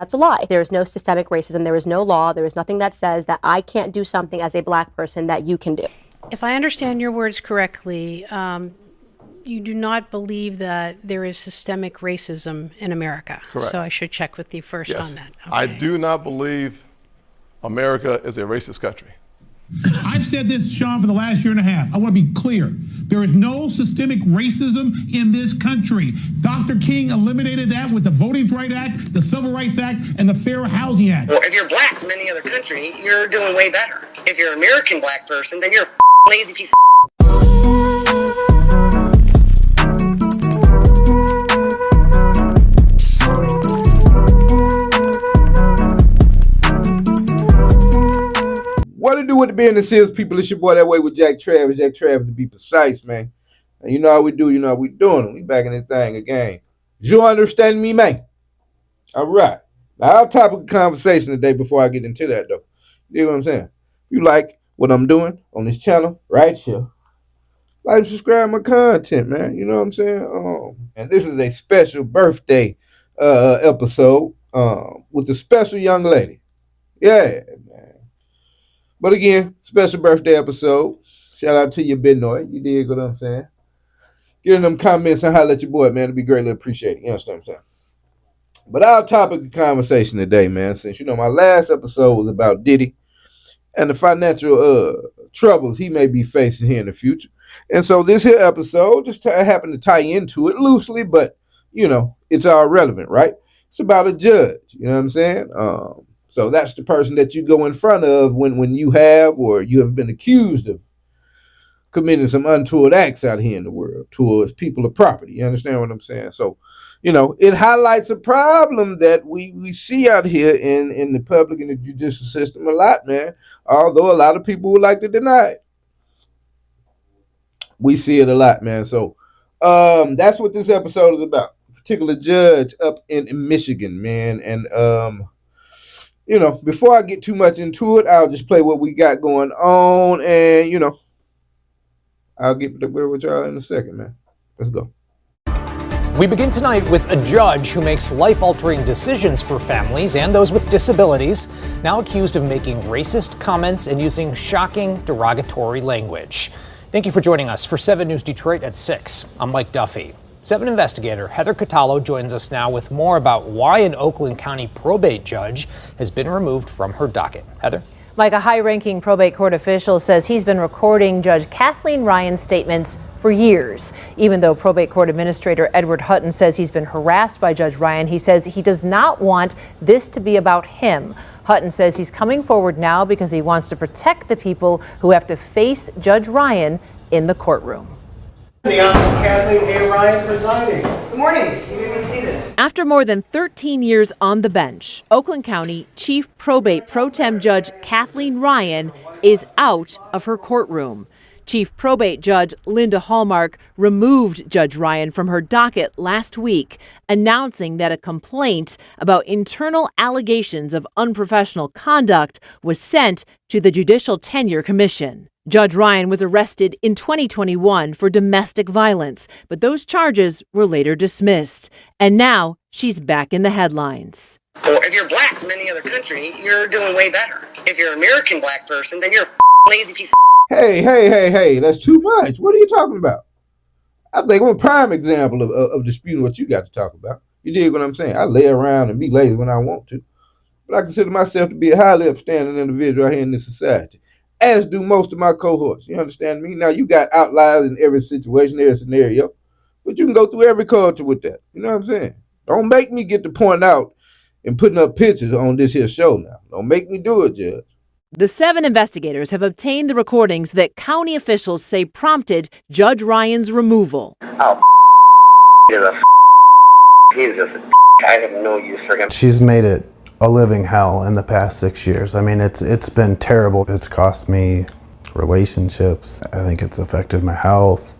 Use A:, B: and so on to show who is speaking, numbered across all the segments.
A: That's a lie. There is no systemic racism. There is no law. There is nothing that says that I can't do something as a black person that you can do.
B: If I understand your words correctly, you do not believe that there is systemic racism in America.
C: Correct.
B: So I should check with you first
C: Yes.
B: on that.
C: I
B: Okay.
C: do not believe America is a racist country.
D: I've said this, Sean, for the last year and a half. I want to be clear. There is no systemic racism in this country. Dr. King eliminated that with the Voting Rights Act, the Civil Rights Act, and the Fair Housing Act.
E: Well, if you're black from any other country, you're doing way better. If you're an American black person, then you're a lazy piece of
F: What to do with the business is, people? It's your boy That Way with Jack Travis to be precise, man. And you know how we do, you know how we doing it. We back in this thing again. You understand me, man? All right. Now, our topic of conversation today, before I get into that, though, you know what I'm saying? If you like what I'm doing on this channel right here, like and subscribe my content, man. You know what I'm saying? And this is a special birthday episode with a special young lady. Yeah, man. But again, special birthday episode. Shout out to your Benoit. You dig what I'm saying? Get in them comments and holler at your boy, man. It'd be greatly appreciated. You understand what I'm saying? But our topic of conversation today, man, since you know my last episode was about Diddy and the financial troubles he may be facing here in the future. And so this here episode just happened to tie into it loosely, but, you know, it's all relevant, right? It's about a judge, you know what I'm saying? So that's the person that you go in front of when you have or you have been accused of committing some untoward acts out here in the world towards people of property. You understand what I'm saying? So, you know, it highlights a problem that we see out here in the public and the judicial system a lot, man. Although a lot of people would like to deny it. We see it a lot, man. So that's what this episode is about. A particular judge up in Michigan, man. And you know, before I get too much into it, I'll just play what we got going on, and you know, I'll get with y'all in a second, man. Let's go.
G: We begin tonight with a judge who makes life-altering decisions for families and those with disabilities, now accused of making racist comments and using shocking, derogatory language. Thank you for joining us for 7 News Detroit at 6. I'm Mike Duffy. 7 investigator Heather Catallo joins us now with more about why an Oakland County probate judge has been removed from her docket. Heather?
H: Mike, a high-ranking probate court official says he's been recording Judge Kathleen Ryan's statements for years. Even though probate court administrator Edward Hutton says he's been harassed by Judge Ryan, he says he does not want this to be about him. Hutton says he's coming forward now because he wants to protect the people who have to face Judge Ryan in the courtroom.
I: The Honorable Kathleen A. Ryan presiding.
J: Good morning. You may be seated.
H: After more than 13 years on the bench, Oakland County Chief Probate Pro Tem Judge Kathleen Ryan is out of her courtroom. Chief Probate Judge Linda Hallmark removed Judge Ryan from her docket last week, announcing that a complaint about internal allegations of unprofessional conduct was sent to the Judicial Tenure Commission. Judge Ryan was arrested in 2021 for domestic violence, but those charges were later dismissed. And now she's back in the headlines.
E: Well, if you're black from any other country, you're doing way better. If you're an American black person, then you're a lazy piece of
F: Hey, that's too much. What are you talking about? I think I'm a prime example of disputing what you got to talk about. You dig what I'm saying? I lay around and be lazy when I want to. But I consider myself to be a highly upstanding individual out here in this society, as do most of my cohorts. You understand me? Now, you got outliers in every situation, every scenario, but you can go through every culture with that. You know what I'm saying? Don't make me get to point out and putting up pictures on this here show now. Don't make me do it, Judge.
H: The 7 investigators have obtained the recordings that county officials say prompted Judge Ryan's removal.
E: Oh, he's just a I have no use for him.
K: She's made it a living hell in the past 6 years. I mean, it's been terrible. It's cost me relationships. I think it's affected my health.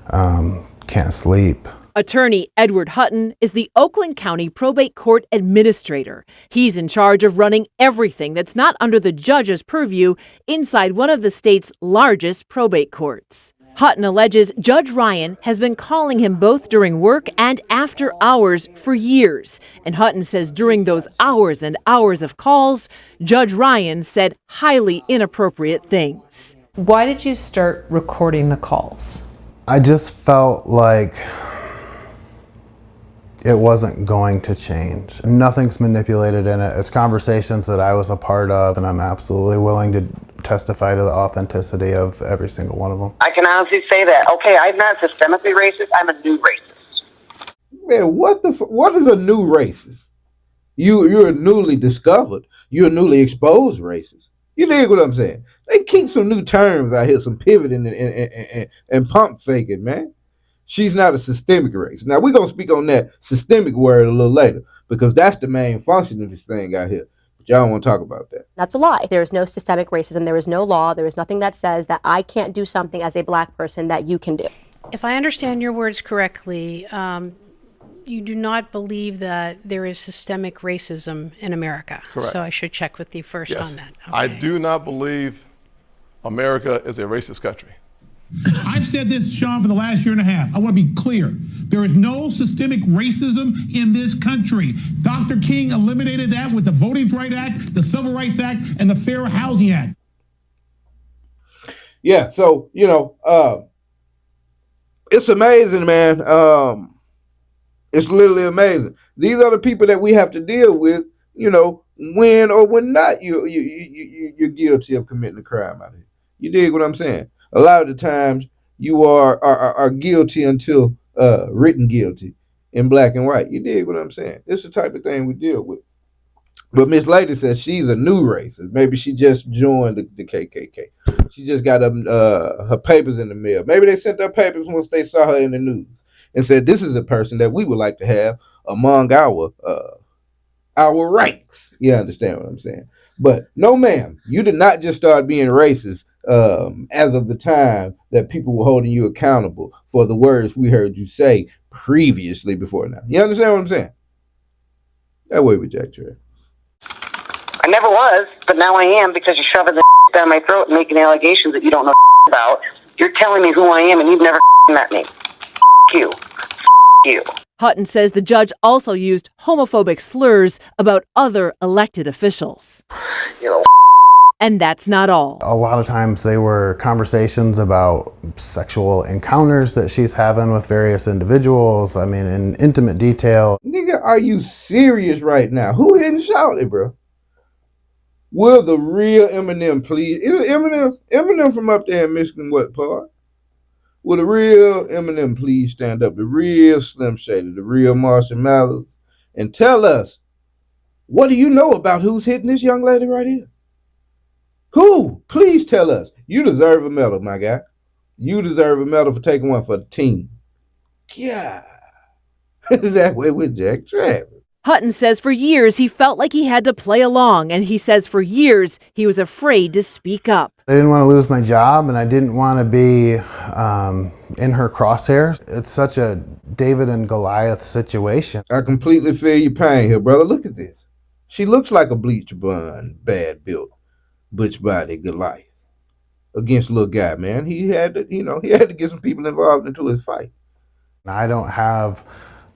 K: Can't sleep.
H: Attorney Edward Hutton is the Oakland County Probate Court Administrator. He's in charge of running everything that's not under the judge's purview inside one of the state's largest probate courts. Hutton alleges Judge Ryan has been calling him both during work and after hours for years. And Hutton says during those hours and hours of calls, Judge Ryan said highly inappropriate things.
L: Why did you start recording the calls?
K: I just felt like it wasn't going to change. Nothing's manipulated in it. It's conversations that I was a part of, and I'm absolutely willing to testify to the authenticity of every single one of them.
E: I can honestly say that, okay, I'm not systemically racist, I'm a new racist.
F: Man, what is a new racist? You're newly discovered. You're a newly exposed racist. You dig what I'm saying? They keep some new terms out here, some pivoting and pump faking, man. She's not a systemic racist. Now, we're going to speak on that systemic word a little later because that's the main function of this thing out here. But y'all don't want to talk about that.
A: That's a lie. There is no systemic racism. There is no law. There is nothing that says that I can't do something as a black person that you can do.
B: If I understand your words correctly, you do not believe that there is systemic racism in America.
C: Correct.
B: So I should check with you first
C: Yes.
B: on that.
C: I
B: Okay.
C: do not believe America is a racist country.
D: I've said this, Sean, for the last year and a half. I want to be clear. There is no systemic racism in this country. Dr. King eliminated that with the Voting Rights Act, the Civil Rights Act, and the Fair Housing Act.
F: Yeah, so, it's amazing, man. It's literally amazing. These are the people that we have to deal with, when or when not you're guilty of committing a crime out here. You dig what I'm saying? A lot of the times you are guilty until written guilty in black and white. You dig what I'm saying? It's the type of thing we deal with. But Miss Lady says she's a new racist. Maybe she just joined the KKK. She just got her papers in the mail. Maybe they sent her papers once they saw her in the news and said, this is a person that we would like to have among our ranks. You understand what I'm saying? But no, ma'am, you did not just start being racist as of the time that people were holding you accountable for the words we heard you say previously before now. You understand what I'm saying? That way with Jack Trav.
E: I never was, but now I am because you're shoving the down my throat and making allegations that you don't know about. You're telling me who I am and you've never met me. You. You.
H: Hutton says the judge also used homophobic slurs about other elected officials. And that's not all.
K: A lot of times they were conversations about sexual encounters that she's having with various individuals. I mean, in intimate detail.
F: Nigga, are you serious right now? Who hadn't shouted, bro? Will the real Eminem please? Is it Eminem from up there in Michigan, what part? Will the real Eminem please stand up? The real Slim Shady, the real Marshall Mathers, and tell us, what do you know about who's hitting this young lady right here? Who? Please tell us. You deserve a medal, my guy. You deserve a medal for taking one for the team. Yeah. That way with Jack Travis.
H: Hutton says for years he felt like he had to play along, and he says for years he was afraid to speak up.
K: I didn't want to lose my job, and I didn't want to be in her crosshairs. It's such a David and Goliath situation.
F: I completely feel your pain here, brother. Look at this. She looks like a bleach blonde, bad built, butch body Goliath against little guy, man. He had to get some people involved into his fight.
K: I don't have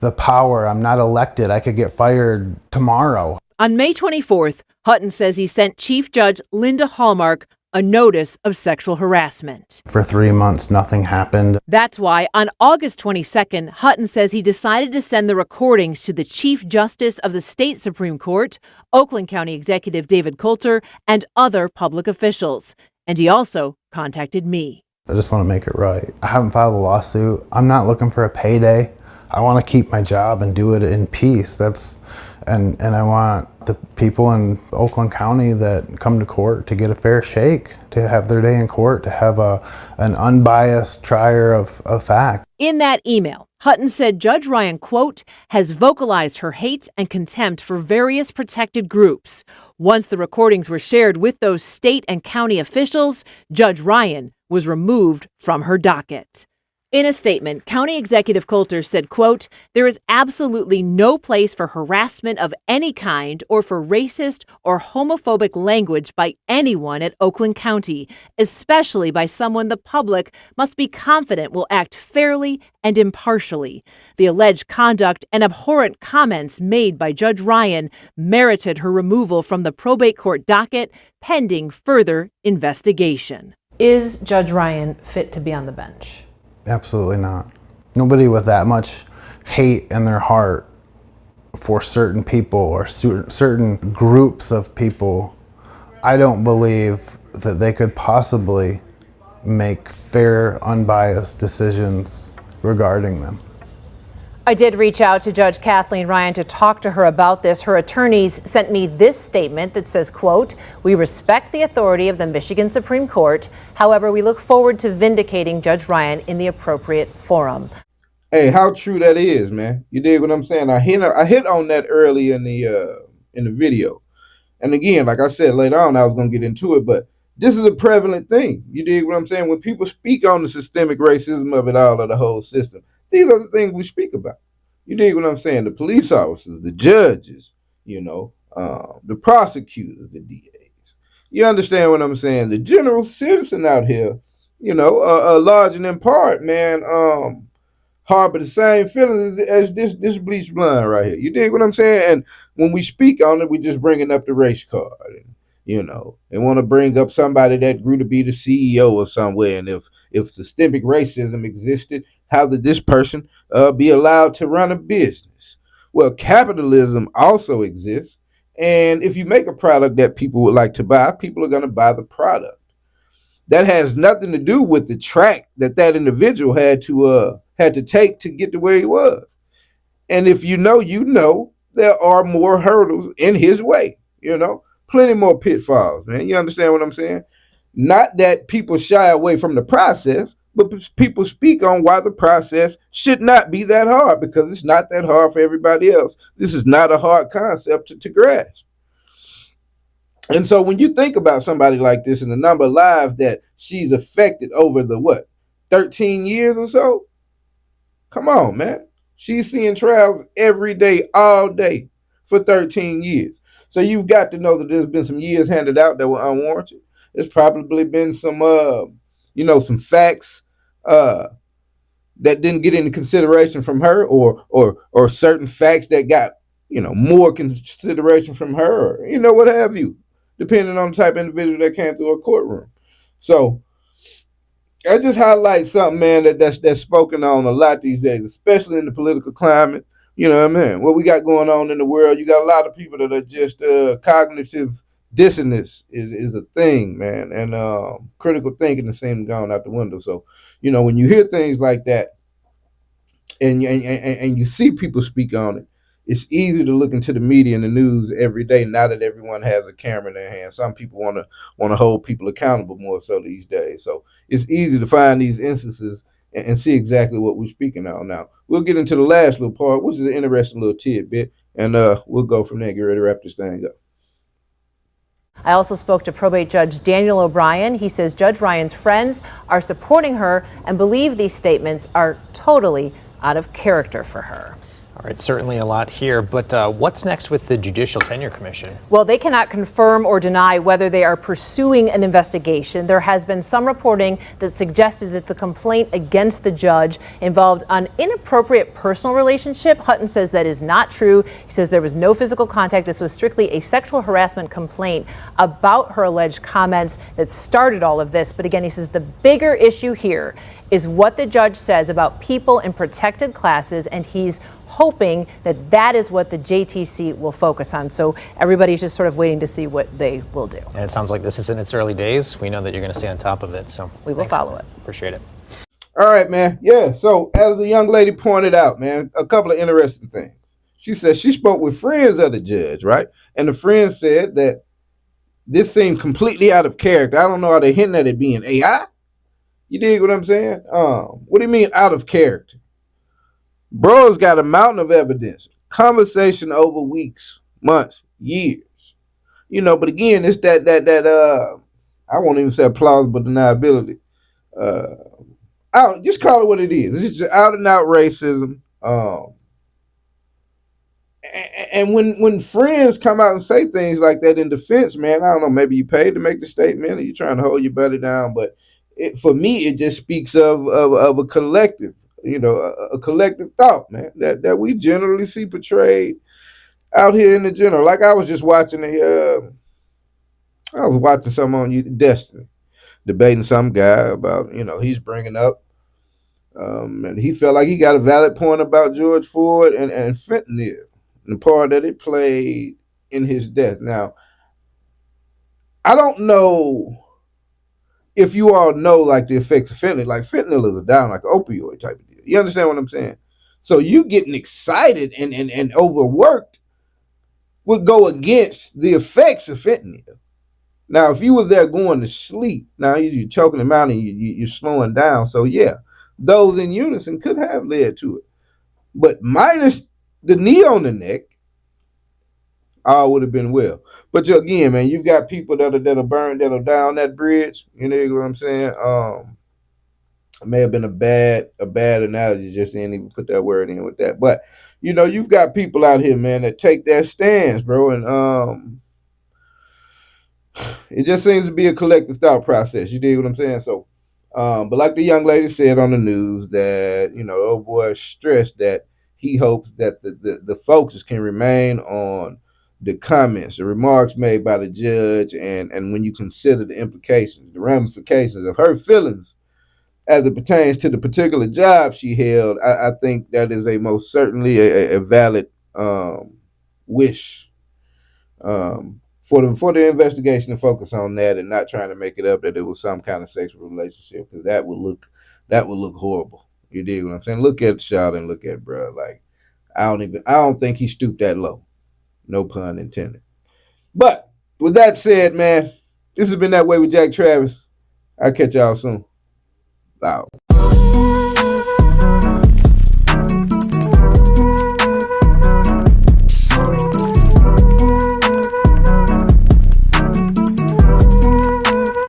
K: the power. I'm not elected. I could get fired tomorrow.
H: On May 24th, Hutton says he sent Chief Judge Linda Hallmark a notice of sexual harassment.
K: For 3 months, nothing happened.
H: That's why on August 22nd, Hutton says he decided to send the recordings to the Chief Justice of the State Supreme Court, Oakland County Executive David Coulter, and other public officials. And he also contacted me.
K: I just want to make it right. I haven't filed a lawsuit. I'm not looking for a payday. I want to keep my job and do it in peace. And I want the people in Oakland County that come to court to get a fair shake, to have their day in court, to have an unbiased trier of fact.
H: In that email, Hutton said Judge Ryan, quote, has vocalized her hate and contempt for various protected groups. Once the recordings were shared with those state and county officials, Judge Ryan was removed from her docket. In a statement, County Executive Coulter said, quote, "There is absolutely no place for harassment of any kind or for racist or homophobic language by anyone at Oakland County, especially by someone the public must be confident will act fairly and impartially. The alleged conduct and abhorrent comments made by Judge Ryan merited her removal from the probate court docket pending further investigation."
L: Is Judge Ryan fit to be on the bench?
K: Absolutely not. Nobody with that much hate in their heart for certain people or certain groups of people, I don't believe that they could possibly make fair, unbiased decisions regarding them.
H: I did reach out to Judge Kathleen Ryan to talk to her about this. Her attorneys sent me this statement that says, quote, "We respect the authority of the Michigan Supreme Court. However, we look forward to vindicating Judge Ryan in the appropriate forum."
F: Hey, how true that is, man. You dig what I'm saying? I hit on that early in the video. And again, like I said later on, I was gonna get into it, but this is a prevalent thing. You dig what I'm saying? When people speak on the systemic racism of it all, of the whole system, these are the things we speak about. You dig what I'm saying? The police officers, the judges, the prosecutors, the DAs. You understand what I'm saying? The general citizen out here, large and in part, man, harbor the same feelings as this bleached blonde right here. You dig what I'm saying? And when we speak on it, we just bringing up the race card, and want to bring up somebody that grew to be the CEO of somewhere. And if systemic racism existed, how did this person be allowed to run a business? Well, capitalism also exists. And if you make a product that people would like to buy, people are going to buy the product. That has nothing to do with the track that individual had to take to get to where he was. And if you know, there are more hurdles in his way, plenty more pitfalls, man. You understand what I'm saying? Not that people shy away from the process, but people speak on why the process should not be that hard, because it's not that hard for everybody else. This is not a hard concept to grasp. And so when you think about somebody like this and the number of lives that she's affected over the 13 years or so, come on, man. She's seeing trials every day, all day for 13 years. So you've got to know that there's been some years handed out that were unwarranted. There's probably been some, some facts that didn't get into consideration from her, or certain facts that got, more consideration from her, or, what have you, depending on the type of individual that came through a courtroom. So I just highlight something, man, that's spoken on a lot these days, especially in the political climate. You know what I mean? What we got going on in the world, you got a lot of people that are just cognitive dissonance is a thing, man, and critical thinking is seeming gone out the window. So, when you hear things like that, and you see people speak on it, it's easy to look into the media and the news every day. Now that everyone has a camera in their hand, some people want to hold people accountable more so these days. So it's easy to find these instances and see exactly what we're speaking on. Now we'll get into the last little part, which is an interesting little tidbit, and we'll go from there and get ready to wrap this thing up.
H: I also spoke to probate judge Daniel O'Brien. He says Judge Ryan's friends are supporting her and believe these statements are totally out of character for her.
G: All right, certainly a lot here, but what's next with the Judicial Tenure Commission?
H: Well, they cannot confirm or deny whether they are pursuing an investigation. There has been some reporting that suggested that the complaint against the judge involved an inappropriate personal relationship. Hutton says that is not true. He says there was no physical contact. This was strictly a sexual harassment complaint about her alleged comments that started all of this. But again, he says the bigger issue here is what the judge says about people in protected classes, and he's hoping that that is what the JTC will focus on. So everybody's just sort of waiting to see what they will do.
G: And it sounds like this is in its early days. We know that you're going to stay on top of it, so
H: we will follow it.
G: Appreciate it.
F: All right, man. Yeah, so as the young lady pointed out, man, a couple of interesting things. She said she spoke with friends of the judge, right? And the friends said that this seemed completely out of character. I don't know, are they hinting at it being AI? You dig what I'm saying? What do you mean out of character? Bro's got a mountain of evidence, conversation over weeks, months, years, but again, it's that I won't even say plausible deniability. just call it what it is. It's just out and out racism. And when friends come out and say things like that in defense, man, I don't know, maybe you paid to make the statement or you trying to hold your buddy down, but for me, it just speaks of a collective, a collective thought, man, that we generally see portrayed out here in the general. Like I was just watching I was watching something on Destiny, debating some guy about, he's bringing up, and he felt like he got a valid point about George Floyd and fentanyl, and the part that it played in his death. Now, I don't know if you all know like the effects of fentanyl. Like fentanyl is a down like an opioid type of deal. You understand what I'm saying? So you getting excited and overworked would go against the effects of fentanyl. Now, if you were there going to sleep, now you're choking them out and you're slowing down. So yeah, those in unison could have led to it. But minus the knee on the neck, all would have been well. But again, man, you've got people that'll burn, that'll down that bridge. You know what I'm saying? It may have been a bad analogy, just didn't even put that word in with that. But you've got people out here, man, that take that stance, bro, and it just seems to be a collective thought process. You dig what I'm saying? So, but like the young lady said on the news that, the old boy stressed that he hopes that the focus can remain on the comments, the remarks made by the judge, and when you consider the implications, the ramifications of her feelings as it pertains to the particular job she held, I think that is a most certainly a valid wish for the investigation to focus on that and not trying to make it up that it was some kind of sexual relationship, because that would look horrible. You dig what I'm saying? Look at Shawty and look at bruh. Like I don't think he stooped that low. No pun intended. But with that said, man, this has been That Way with Jack Travis. I'll catch y'all soon. Out.